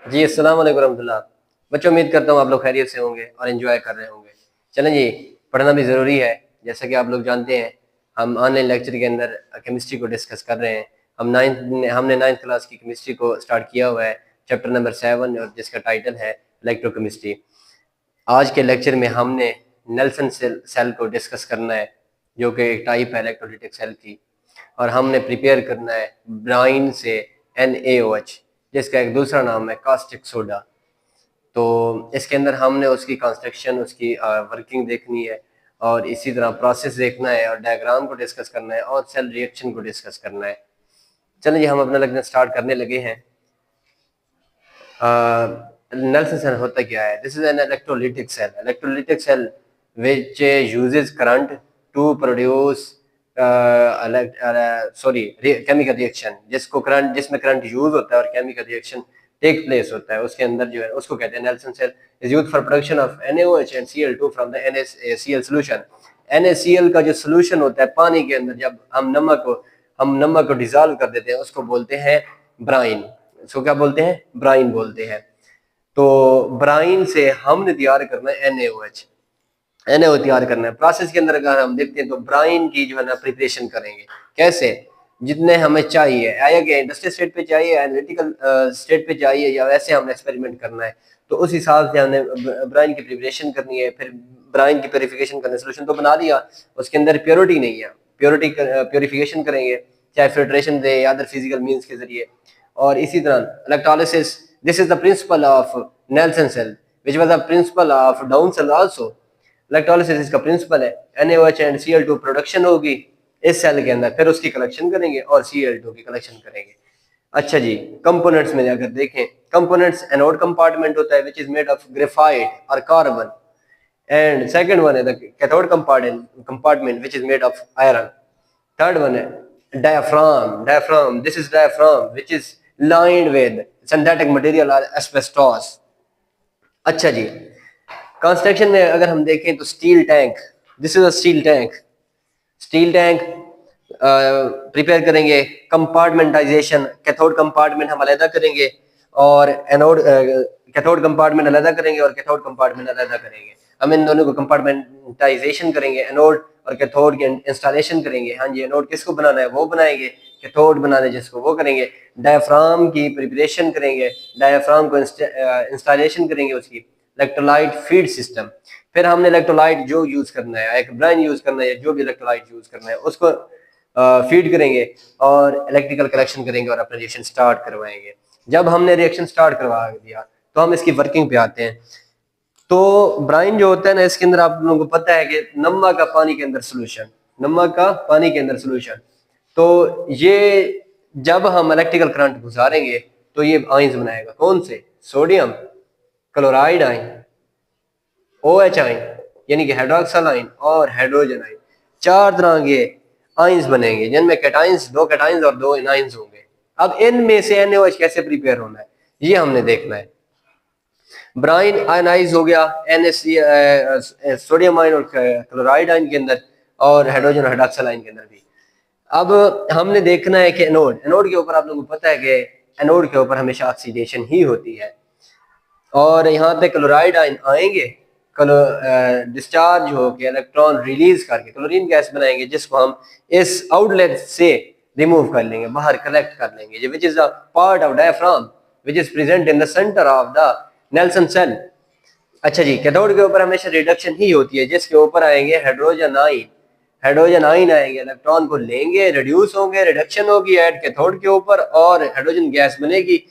जी, अस्सलाम वालेकुम रहमतुल्लाह। बच्चों, उम्मीद करता हूँ आप लोग खैरियत से होंगे और एंजॉय कर रहे होंगे। चलें जी, पढ़ना भी ज़रूरी है। जैसा कि आप लोग जानते हैं, हम ऑनलाइन लेक्चर के अंदर केमिस्ट्री को डिस्कस कर रहे हैं। हमने नाइन्थ क्लास की केमिस्ट्री को स्टार्ट किया हुआ है, चैप्टर नंबर 7, और जिसका टाइटल है इलेक्ट्रोकेमिस्ट्री। आज के लेक्चर में हमने नेल्सन सेल को डिस्कस करना है, जो कि एक टाइप है इलेक्ट्रोलिटिक सेल की, और हमने प्रिपेयर करना है ब्राइन से NaOH, जिसका एक दूसरा नाम है कास्टिक सोडा। तो इसके अंदर हमने उसकी कंस्ट्रक्शन, उसकी वर्किंग देखनी है, और इसी तरह प्रोसेस देखना है, और डायग्राम को डिस्कस करना है, और सेल रिएक्शन को डिस्कस करना है। चलिए हम अपना लेक्चर स्टार्ट करने लगे हैं। नेल्सन सेल होता क्या है? This is an electrolytic cell. Electrolytic cell which uses current to produce chemical reaction, जिसमें करंट यूज होता है और केमिकल रिएक्शन टेक प्लेस होता है, उसके अंदर जो है उसको कहते हैं Nelson cell. Is used for production of NaOH and Cl2 from the NaCl solution. NaCl का जो सॉल्यूशन होता है पानी के अंदर, जब हम नमक को डिजॉल्व कर देते हैं, उसको बोलते हैं ब्राइन। इसको क्या बोलते हैं? ब्राइन बोलते हैं। तो ब्राइन से हमने तैयार करना है NaOH। तैयार करना है। प्रोसेस के अंदर अगर हम देखते हैं तो ब्राइन की जो है ना प्रिपरेशन करेंगे। कैसे? जितने हमें चाहिए, आया कि इंडस्ट्रियल स्टेट पे चाहिए, एनालिटिकल स्टेट पे चाहिए, या वैसे हमने एक्सपेरिमेंट करना है, तो उस हिसाब से हमने ब्राइन की प्रिपरेशन करनी है। फिर ब्राइन की प्योरिफिकेशन करना है। सोल्यूशन तो बना लिया, उसके अंदर प्योरिटी नहीं है, प्योरिफिकेशन करेंगे, चाहे फिल्ट्रेशन से या अदर फिजिकल मीन्स के जरिए। और इसी तरह electrolysis, this is the principle of Nelson cell which was the principle of down cell also. Electrolysis इसका प्रिंसिपल है। NaOH एंड Cl2 प्रोडक्शन होगी इस सेल के अंदर, फिर उसकी कलेक्शन करेंगे और Cl2 की कलेक्शन करेंगे। अच्छा जी, कंपोनेंट्स में अगर देखें, कंपोनेंट्स एनोड कंपार्टमेंट होता है which is made of graphite और कार्बन, एंड सेकंड वन है the cathode compartment which is made of iron. Third one है diaphragm, this is diaphragm which is lined with synthetic material or asbestos। अच्छा जी, construction में अगर हम देखें तो steel tank, this is a steel tank. Steel tank prepare करेंगे। कंपार्टमेंटाइजेशन, cathode compartment हम अलग करेंगे, और एनोड कैथोड कंपार्टमेंट अलग करेंगे, और कैथोड कंपार्टमेंट अलग करेंगे। हम इन दोनों को कंपार्टमेंटाइजेशन करेंगे, एनोड और कैथोड की इंस्टॉलेशन करेंगे। हाँ जी, एनोड किसको बनाना है वो बनाएंगे, कैथोड बनाना है जिसको वो करेंगे। डायफ्राम की प्रिपरेशन करेंगे, डायफ्राम को इंस्टॉलेशन करेंगे, उसकी इलेक्ट्रोलाइट फीड सिस्टम। फिर हमने इलेक्ट्रोलाइट जो यूज करना है, एक ब्राइन यूज करना है, जो भी इलेक्ट्रोलाइट यूज करना है उसको फीड करेंगे, और इलेक्ट्रिकल कलेक्शन करेंगे, और अपना रिएक्शन स्टार्ट करवाएंगे। जब हमने रिएक्शन स्टार्ट करवा दिया तो हम इसकी वर्किंग पे आते हैं। तो ब्राइन जो होता है ना, इसके अंदर आप लोगों को पता है कि नमक का पानी के अंदर सोल्यूशन, नमक का पानी के अंदर सोल्यूशन। तो ये जब हम इलेक्ट्रिकल करंट गुजारेंगे तो ये आयंस बनाएगा। कौन से? Sodium chloride ion, OH ion यानी कि हाइड्रोक्साइल आयन, और हाइड्रोजन आयन। चार तरह के आयंस बनेंगे, जिनमें कैटाइंस, दो कैटाइंस और दो एनाइंस होंगे। अब इनमें से NaOH कैसे प्रिपेयर होना है ये हमने देखना है। ब्राइन आयनाइज हो गया सोडियम आयन और क्लोराइड आयन के अंदर, और हाइड्रोजन और हाइड्रोक्साइल आयन के अंदर भी। अब हमने देखना है कि एनोड के ऊपर आप लोगों को पता है कि एनोड के ऊपर हमेशा ऑक्सीडेशन ही होती है, और यहाँ पे क्लोराइड आयन आएंगे, डिस्चार्ज होकर इलेक्ट्रॉन रिलीज करके क्लोरीन गैस बनाएंगे, जिसको हम इस आउटलेट से रिमूव कर लेंगे, बाहर कलेक्ट कर लेंगे, which is a part of diaphragm which is present in the centre of the Nelson cell. अच्छा जी, कैथोड के ऊपर हमेशा रिडक्शन ही होती है, जिसके ऊपर आएंगे हाइड्रोजन आयन। हाइड्रोजन आयन आएंगे, इलेक्ट्रॉन को लेंगे, रिड्यूस होंगे, रिडक्शन होगी ऐड कैथोड के ऊपर, और हाइड्रोजन गैस बनेगी।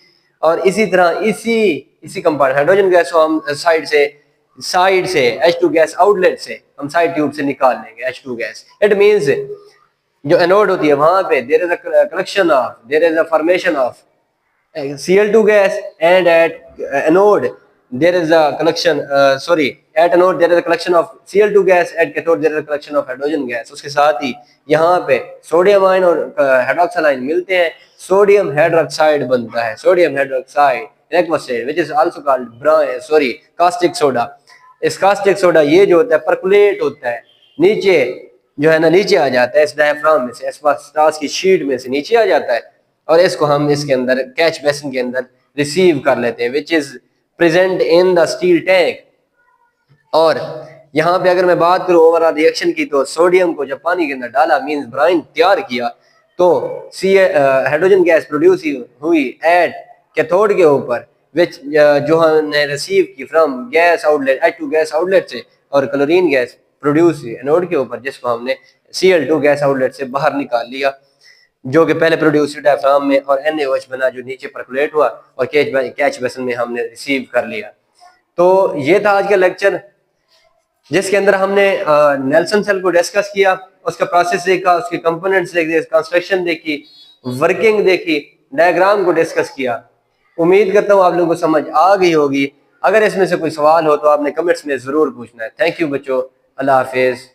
और इसी तरह इसी कंपाउंड हाइड्रोजन गैस को हम साइड से H2 गैस आउटलेट से हम साइड ट्यूब से निकाल लेंगे H2 गैस। इट मींस जो एनोड होती है वहां पे there is a collection of, there is a formation of Cl2 gas, and at anode there is a collection at anode there is a collection of Cl2 gas, at cathode there is a collection of hydrogen gas। उसके साथ ही यहाँ पे sodium ion और hydroxyl ion मिलते हैं, sodium hydroxide बनता है, sodium hydroxide aqueous which is also called caustic soda. इस कास्टिक सोडा ये जो होता है परकुलेट होता है, नीचे जो है ना नीचे आ जाता है, इस डायफ्राम में से, एस्बेस्टॉस की शीट में से नीचे आ जाता है, और इसको हम इसके अंदर कैच बेसिन के अंदर रिसीव कर लेते हैं, विच is present in the steel tank. और यहाँ पे अगर मैं बात करूँ ओवरऑल रिएक्शन की, तो सोडियम को जब पानी के अंदर डाला मींस ब्राइन तैयार किया, तो सी हाइड्रोजन गैस प्रोड्यूस हुई एट कैथोड के ऊपर, विच जो हमने रिसीव की from gas outlet H2 gas outlet से, और क्लोरीन गैस प्रोड्यूस हुई एनोड के ऊपर, जिसको हमने Cl2 गैस आउटलेट से बाहर निकाल लिया, जो कि पहले प्रोड्यूस हुआ डायफ्राम में, और NaOH बना जो नीचे परकुलेट हुआ और कैच बेसन में हमने रिसीव कर लिया। तो ये था आज का लेक्चर, जिसके अंदर हमने नेल्सन सेल को डिस्कस किया, उसका प्रोसेस देखा, उसके कंपोनेंट्स देखे, कंस्ट्रक्शन देखी, वर्किंग देखी, डायग्राम को डिस्कस किया। उम्मीद करता हूँ आप लोगों को समझ आ गई होगी। अगर इसमें से कोई सवाल हो तो आपने कमेंट्स में जरूर पूछना है। थैंक यू बच्चों, अल्लाह हाफिज।